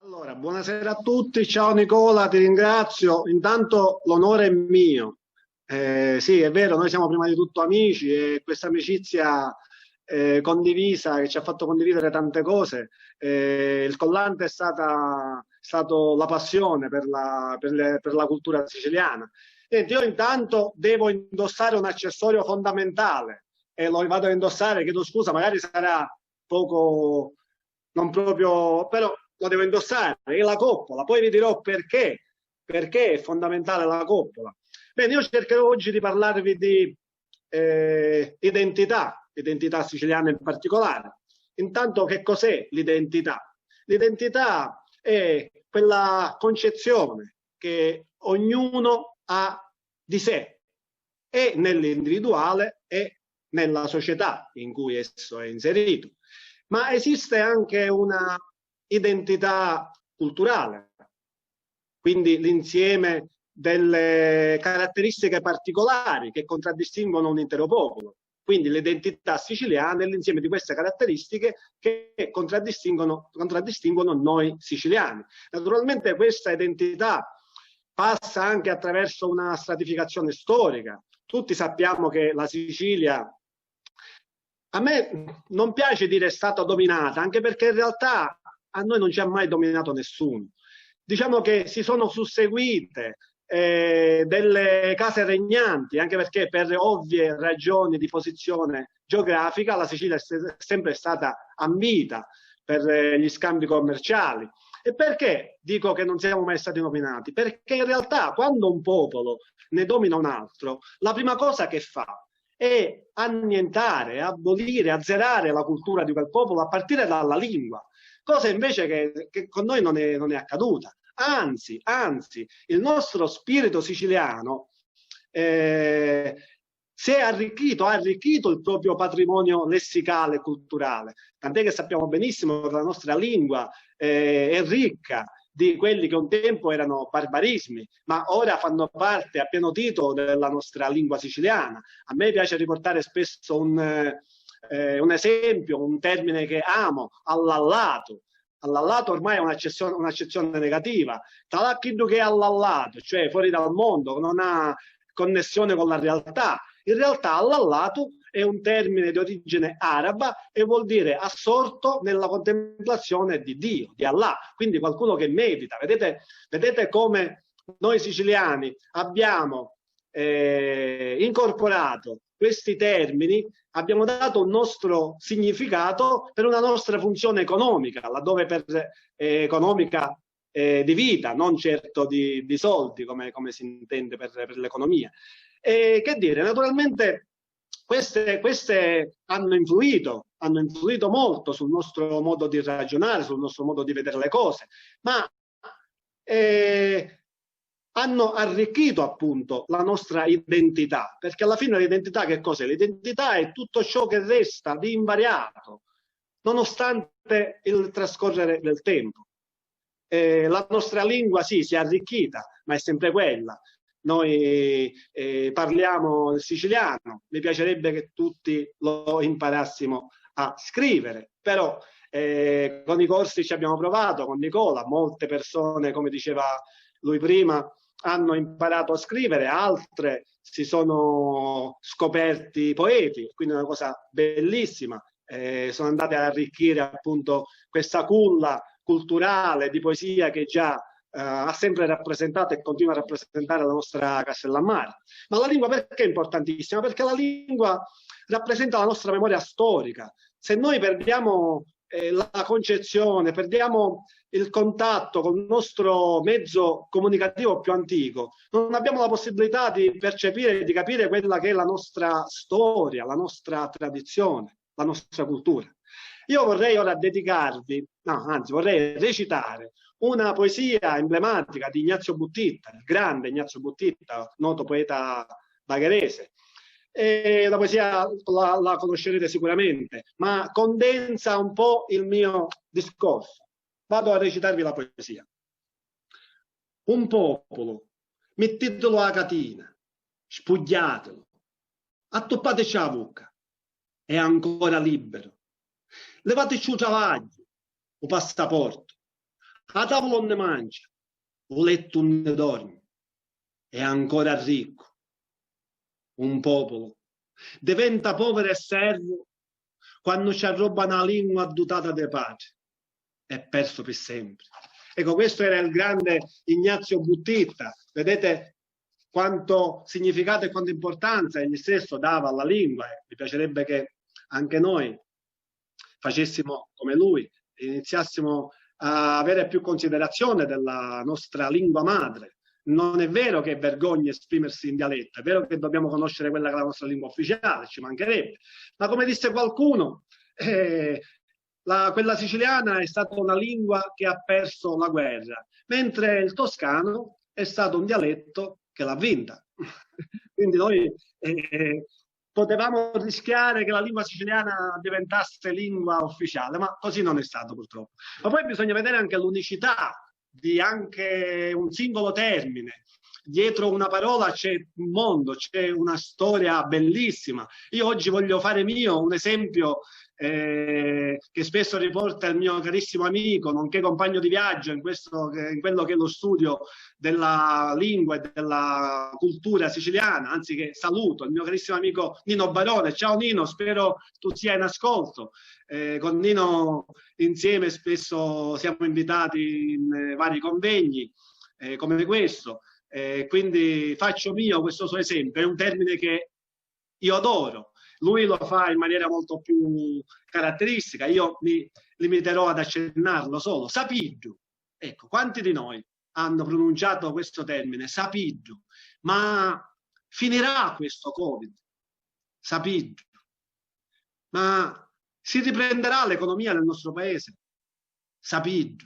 Allora, buonasera a tutti, ciao Nicola, ti ringrazio. Intanto l'onore è mio. Sì, è vero, noi siamo prima di tutto amici e questa amicizia condivisa che ci ha fatto condividere tante cose, il collante stato la passione per la cultura siciliana. Niente, io intanto devo indossare un accessorio fondamentale e lo vado a indossare, chiedo scusa, magari sarà poco, non proprio, però lo devo indossare, è la coppola. Poi vi dirò perché è fondamentale la coppola. Bene, io cercherò oggi di parlarvi di identità siciliana in particolare. Intanto, che cos'è l'identità? L'identità è quella concezione che ognuno ha di sé, e nell'individuale e nella società in cui esso è inserito. Ma esiste anche una identità culturale, quindi l'insieme delle caratteristiche particolari che contraddistinguono un intero popolo. Quindi l'identità siciliana è l'insieme di queste caratteristiche che contraddistinguono noi siciliani. Naturalmente questa identità passa anche attraverso una stratificazione storica. Tutti sappiamo che la Sicilia, a me non piace dire è stata dominata, anche perché in realtà a noi non ci ha mai dominato nessuno. Diciamo che si sono susseguite delle case regnanti, anche perché per ovvie ragioni di posizione geografica la Sicilia è sempre stata ambita per gli scambi commerciali. E perché dico che non siamo mai stati nominati? Perché in realtà quando un popolo ne domina un altro, la prima cosa che fa è annientare, abolire, azzerare la cultura di quel popolo a partire dalla lingua, cosa invece che con noi non è accaduta. Anzi, il nostro spirito siciliano si è arricchito, ha arricchito il proprio patrimonio lessicale e culturale, tant'è che sappiamo benissimo che la nostra lingua è ricca di quelli che un tempo erano barbarismi, ma ora fanno parte a pieno titolo della nostra lingua siciliana. A me piace riportare spesso un esempio, un termine che amo, allallato. Allallato ormai è un'accezione negativa. Talacchiddu che è allallato, cioè fuori dal mondo, non ha connessione con la realtà. In realtà allallato è un termine di origine araba e vuol dire assorto nella contemplazione di Dio, di Allah, quindi qualcuno che medita. Vedete come noi siciliani abbiamo incorporato questi termini, abbiamo dato un nostro significato per una nostra funzione economica, laddove per economica di vita, non certo di soldi, come si intende per l'economia. Che dire, naturalmente queste hanno influito molto sul nostro modo di ragionare, sul nostro modo di vedere le cose, ma hanno arricchito appunto la nostra identità, perché alla fine l'identità che cos'è? L'identità è tutto ciò che resta di invariato, nonostante il trascorrere del tempo. La nostra lingua sì, si è arricchita, ma è sempre quella. Noi parliamo il siciliano, mi piacerebbe che tutti lo imparassimo a scrivere, però con i corsi ci abbiamo provato, con Nicola, molte persone, come diceva lui prima, hanno imparato a scrivere, altre si sono scoperti poeti, quindi è una cosa bellissima. Sono andate ad arricchire appunto questa culla culturale di poesia che già ha sempre rappresentato e continua a rappresentare la nostra Castellammare. Ma la lingua perché è importantissima? Perché la lingua rappresenta la nostra memoria storica. Se noi perdiamo la concezione, perdiamo il contatto con il nostro mezzo comunicativo più antico, non abbiamo la possibilità di percepire e di capire quella che è la nostra storia, la nostra tradizione, la nostra cultura. Io vorrei ora dedicarvi, no, anzi vorrei recitare una poesia emblematica di Ignazio Buttitta, il grande Ignazio Buttitta, noto poeta bagherese. La poesia la conoscerete sicuramente, ma condensa un po' il mio discorso. Vado a recitarvi la poesia. Un popolo, mettetelo a catina, spugliatelo, attoppateci la bocca, è ancora libero. Levateci il travaglio, o passaporto, A tavola non ne mangia, o letto non ne dorme, è ancora ricco. Un popolo diventa povero e servo quando ci arroba una lingua dotata di pace. È perso per sempre. Ecco, questo era il grande Ignazio Buttitta. Vedete quanto significato e quanta importanza egli stesso dava alla lingua. Mi piacerebbe che anche noi facessimo come lui, iniziassimo a avere più considerazione della nostra lingua madre. Non è vero che è vergogna esprimersi in dialetto, è vero che dobbiamo conoscere quella che è la nostra lingua ufficiale, ci mancherebbe. Ma come disse qualcuno, quella siciliana è stata una lingua che ha perso la guerra, mentre il toscano è stato un dialetto che l'ha vinta. Quindi noi potevamo rischiare che la lingua siciliana diventasse lingua ufficiale, ma così non è stato purtroppo. Ma poi bisogna vedere anche l'unicità di anche un singolo termine. Dietro una parola c'è un mondo, c'è una storia bellissima. Io oggi voglio fare mio un esempio che spesso riporta il mio carissimo amico, nonché compagno di viaggio in quello che è lo studio della lingua e della cultura siciliana, anzi che saluto, il mio carissimo amico Nino Barone. Ciao Nino, spero tu sia in ascolto. Con Nino insieme spesso siamo invitati in vari convegni come questo, quindi faccio mio questo suo esempio. È un termine che io adoro. Lui lo fa in maniera molto più caratteristica, io mi limiterò ad accennarlo solo. Sapiddu. Ecco, quanti di noi hanno pronunciato questo termine, sapiddu? Ma finirà questo Covid? Sapiddu. Ma si riprenderà l'economia del nostro paese? Sapiddu.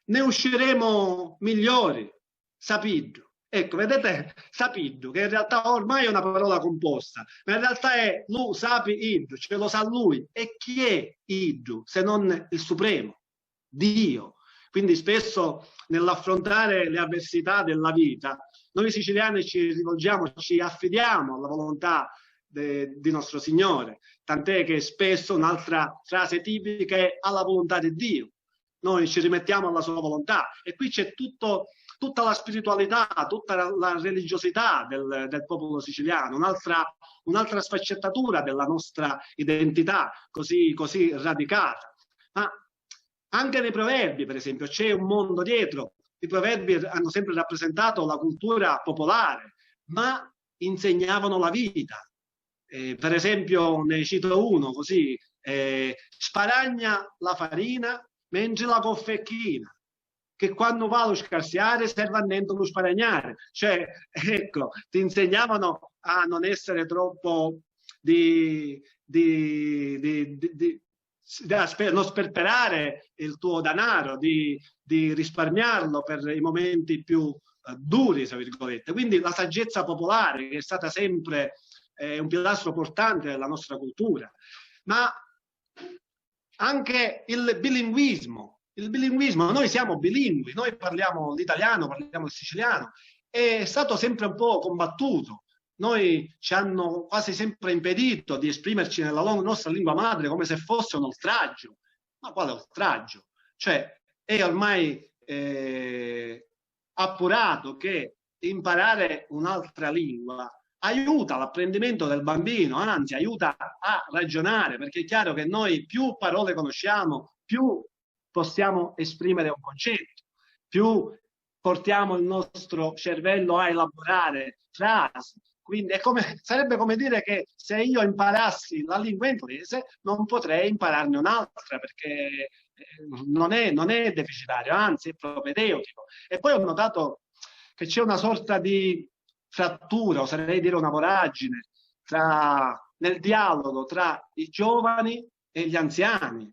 Ne usciremo migliori? Sapiddu. Ecco, vedete, sapiddu, che in realtà ormai è una parola composta, ma in realtà è lu sapi iddu, ce lo sa lui. E chi è iddu se non il Supremo? Dio. Quindi spesso nell'affrontare le avversità della vita, noi siciliani ci rivolgiamo, ci affidiamo alla volontà di nostro Signore, tant'è che spesso un'altra frase tipica è alla volontà di Dio. Noi ci rimettiamo alla sua volontà e qui c'è tutta la spiritualità, tutta la religiosità del popolo siciliano, un'altra sfaccettatura della nostra identità così radicata. Ma anche nei proverbi, per esempio, c'è un mondo dietro. I proverbi hanno sempre rappresentato la cultura popolare, ma insegnavano la vita. Per esempio, ne cito uno così, sparagna la farina mentre la coffecchina, che quando va allo scarsiare serve a niente lo sparagnare. Cioè, ecco, ti insegnavano a non essere troppo non sperperare il tuo denaro, di risparmiarlo per i momenti più duri, tra virgolette. Quindi la saggezza popolare, che è stata sempre un pilastro portante della nostra cultura, ma anche il bilinguismo. Il bilinguismo, noi siamo bilingui, noi parliamo l'italiano, parliamo il siciliano, è stato sempre un po' combattuto. Noi ci hanno quasi sempre impedito di esprimerci nella nostra lingua madre come se fosse un oltraggio. Ma quale oltraggio? Cioè, è ormai appurato che imparare un'altra lingua aiuta l'apprendimento del bambino, anzi aiuta a ragionare, perché è chiaro che noi più parole conosciamo, più possiamo esprimere un concetto, più portiamo il nostro cervello a elaborare frasi. Quindi sarebbe come dire che se io imparassi la lingua inglese non potrei impararne un'altra, perché non è deficitario, anzi è propedeutico. E poi ho notato che c'è una sorta di frattura, oserei dire una voragine, nel dialogo tra i giovani e gli anziani.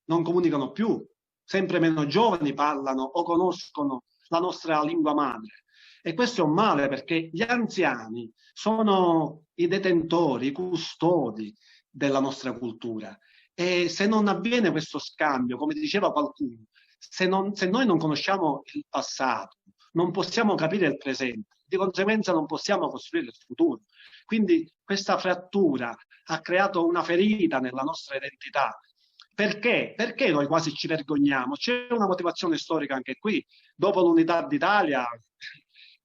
Non comunicano più, sempre meno giovani parlano o conoscono la nostra lingua madre. E questo è un male, perché gli anziani sono i detentori, i custodi della nostra cultura. E se non avviene questo scambio, come diceva qualcuno, se noi non conosciamo il passato, non possiamo capire il presente, di conseguenza non possiamo costruire il futuro. Quindi questa frattura ha creato una ferita nella nostra identità, Perché? Perché noi quasi ci vergogniamo? C'è una motivazione storica anche qui. Dopo l'unità d'Italia,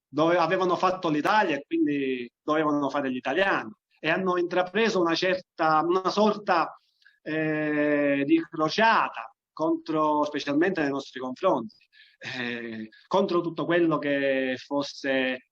dove avevano fatto l'Italia e quindi dovevano fare gli italiani e hanno intrapreso una sorta di crociata contro, specialmente nei nostri confronti, contro tutto quello che fosse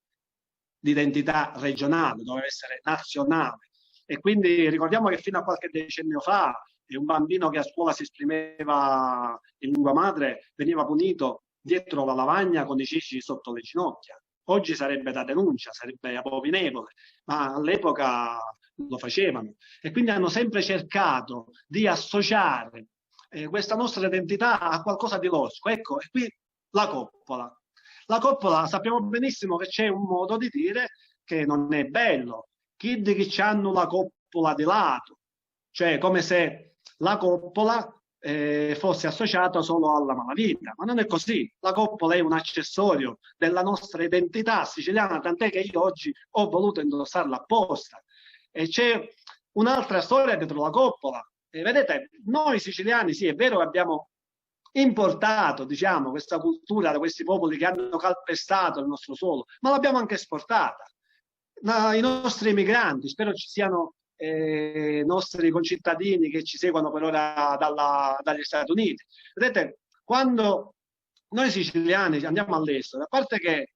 d'identità regionale, doveva essere nazionale. E quindi ricordiamo che fino a qualche decennio fa un bambino che a scuola si esprimeva in lingua madre veniva punito dietro la lavagna con i ceci sotto le ginocchia. Oggi sarebbe da denuncia, sarebbe abominevole, ma all'epoca lo facevano. E quindi hanno sempre cercato di associare questa nostra identità a qualcosa di logico. Ecco, e qui la coppola. La coppola, sappiamo benissimo che c'è un modo di dire che non è bello. Chi di chi hanno la coppola di lato, cioè come se la coppola fosse associata solo alla malavita, ma non è così. La coppola è un accessorio della nostra identità siciliana, tant'è che io oggi ho voluto indossarla apposta. E c'è un'altra storia dietro la coppola. Vedete, noi siciliani, sì, è vero che abbiamo importato, diciamo, questa cultura da questi popoli che hanno calpestato il nostro suolo, ma l'abbiamo anche esportata. I nostri emigranti, spero ci siano nostri concittadini che ci seguono per ora dagli Stati Uniti. Vedete, quando noi siciliani andiamo all'estero, a parte che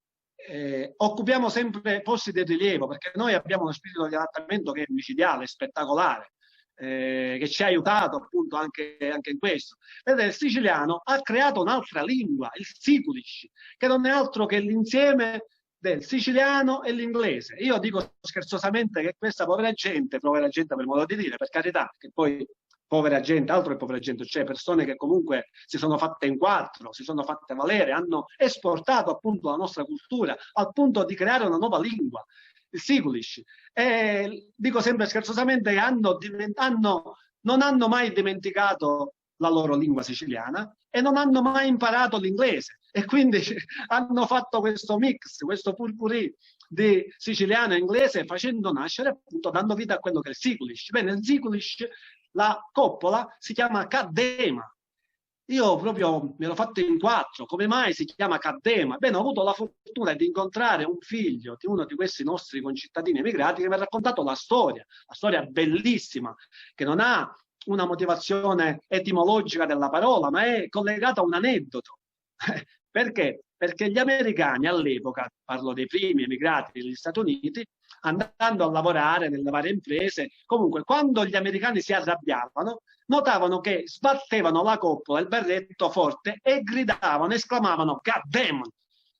occupiamo sempre posti di rilievo, perché noi abbiamo uno spirito di adattamento che è micidiale, spettacolare, che ci ha aiutato appunto anche in questo. Vedete, il siciliano ha creato un'altra lingua, il siculish, che non è altro che l'insieme del siciliano e l'inglese. Io dico scherzosamente che questa povera gente per modo di dire, per carità, che poi povera gente, altro che povera gente, cioè persone che comunque si sono fatte in quattro, si sono fatte valere, hanno esportato appunto la nostra cultura al punto di creare una nuova lingua, il siculish. E dico sempre scherzosamente che non hanno mai dimenticato la loro lingua siciliana e non hanno mai imparato l'inglese e quindi hanno fatto questo mix, questo purpurì di siciliano e inglese facendo nascere appunto, dando vita a quello che è il siculish. Bene, il siculish, la coppola si chiama caddema. Io proprio me l'ho fatto in quattro. Come mai si chiama caddema? Bene, ho avuto la fortuna di incontrare un figlio di uno di questi nostri concittadini emigrati che mi ha raccontato la storia bellissima, che non ha una motivazione etimologica della parola, ma è collegata a un aneddoto. Perché? Perché gli americani all'epoca, parlo dei primi emigrati negli Stati Uniti, andando a lavorare nelle varie imprese, comunque quando gli americani si arrabbiavano, notavano che sbattevano la coppola, il berretto forte e gridavano, esclamavano God damn!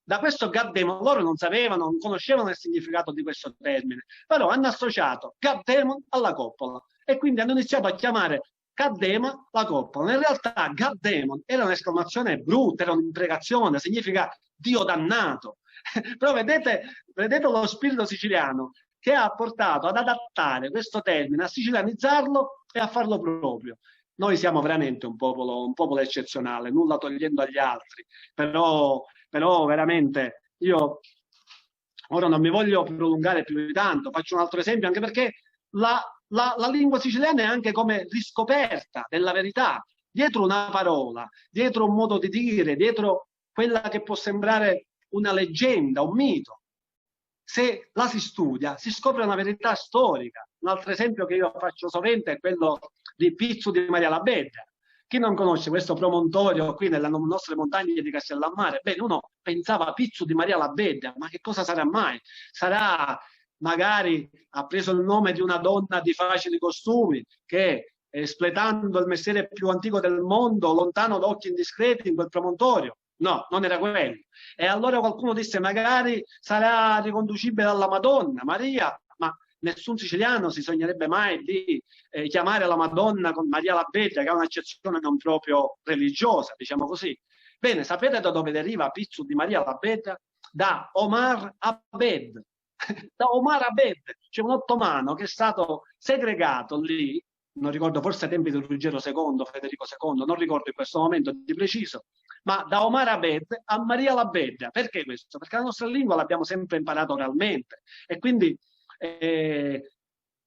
Da questo God damn loro non sapevano, non conoscevano il significato di questo termine, però hanno associato God damn alla coppola e quindi hanno iniziato a chiamare Caddema la coppola. In realtà Gaddemon era un'esclamazione brutta, era un'imprecazione, significa Dio dannato. Però vedete lo spirito siciliano che ha portato ad adattare questo termine, a sicilianizzarlo e a farlo proprio. Noi siamo veramente un popolo eccezionale, nulla togliendo agli altri, però veramente io ora non mi voglio prolungare più di tanto, faccio un altro esempio, anche perché la lingua siciliana è anche come riscoperta della verità. Dietro una parola, dietro un modo di dire, dietro quella che può sembrare una leggenda, un mito, se la si studia, si scopre una verità storica. Un altro esempio che io faccio sovente è quello di Pizzo di Maria la Bedda. Chi non conosce questo promontorio qui nelle nostre montagne di Castellammare? Bene, uno pensava Pizzo di Maria la Bedda, ma che cosa sarà mai? Sarà magari ha preso il nome di una donna di facili costumi che espletando il mestiere più antico del mondo, lontano da occhi indiscreti in quel promontorio. No, non era quello. E allora qualcuno disse magari sarà riconducibile alla Madonna, Maria, ma nessun siciliano si sognerebbe mai di chiamare la Madonna con Maria la Bedda, che ha un'accezione non proprio religiosa, diciamo così. Bene, sapete da dove deriva Pizzo di Maria la Bedda? Da Omar Abed. Da Omar Abed, c'è un ottomano che è stato segregato lì, non ricordo, forse ai tempi di Ruggero II, Federico II, non ricordo in questo momento di preciso, ma da Omar Abed a Maria la Bedda. Perché questo? Perché la nostra lingua l'abbiamo sempre imparata oralmente e quindi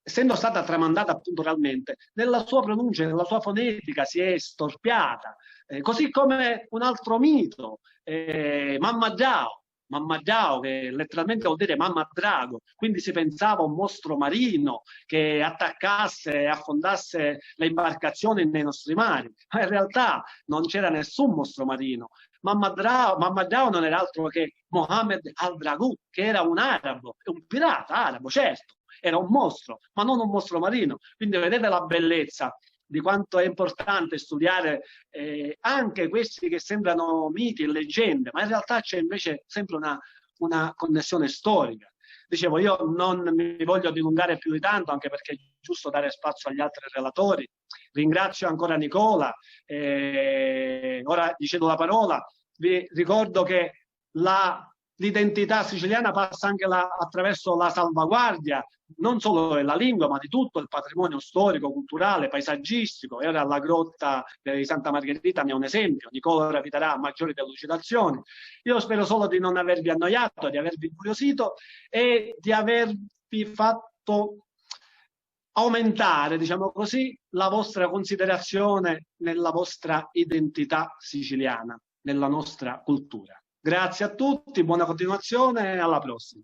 essendo stata tramandata appunto oralmente, nella sua pronuncia, nella sua fonetica si è storpiata. Così come un altro mito, Mamma Giao. Mamma Giao, che letteralmente vuol dire mamma drago, quindi si pensava a un mostro marino che attaccasse e affondasse le imbarcazioni nei nostri mari, ma in realtà non c'era nessun mostro marino. Mamma Giao non era altro che Mohammed al-Dragut, che era un arabo, un pirata arabo, certo, era un mostro, ma non un mostro marino. Quindi vedete la bellezza di quanto è importante studiare anche questi che sembrano miti e leggende, ma in realtà c'è invece sempre una connessione storica. Dicevo, io non mi voglio dilungare più di tanto, anche perché è giusto dare spazio agli altri relatori. Ringrazio ancora Nicola. Ora gli cedo la parola. Vi ricordo che l'identità siciliana passa anche attraverso la salvaguardia non solo della lingua, ma di tutto il patrimonio storico, culturale, paesaggistico. E ora la grotta di Santa Margherita ne è un esempio. Nicola ora vi darà maggiori delucidazioni. Io spero solo di non avervi annoiato, di avervi incuriosito e di avervi fatto aumentare, diciamo così, la vostra considerazione nella vostra identità siciliana, nella nostra cultura. Grazie a tutti, buona continuazione e alla prossima.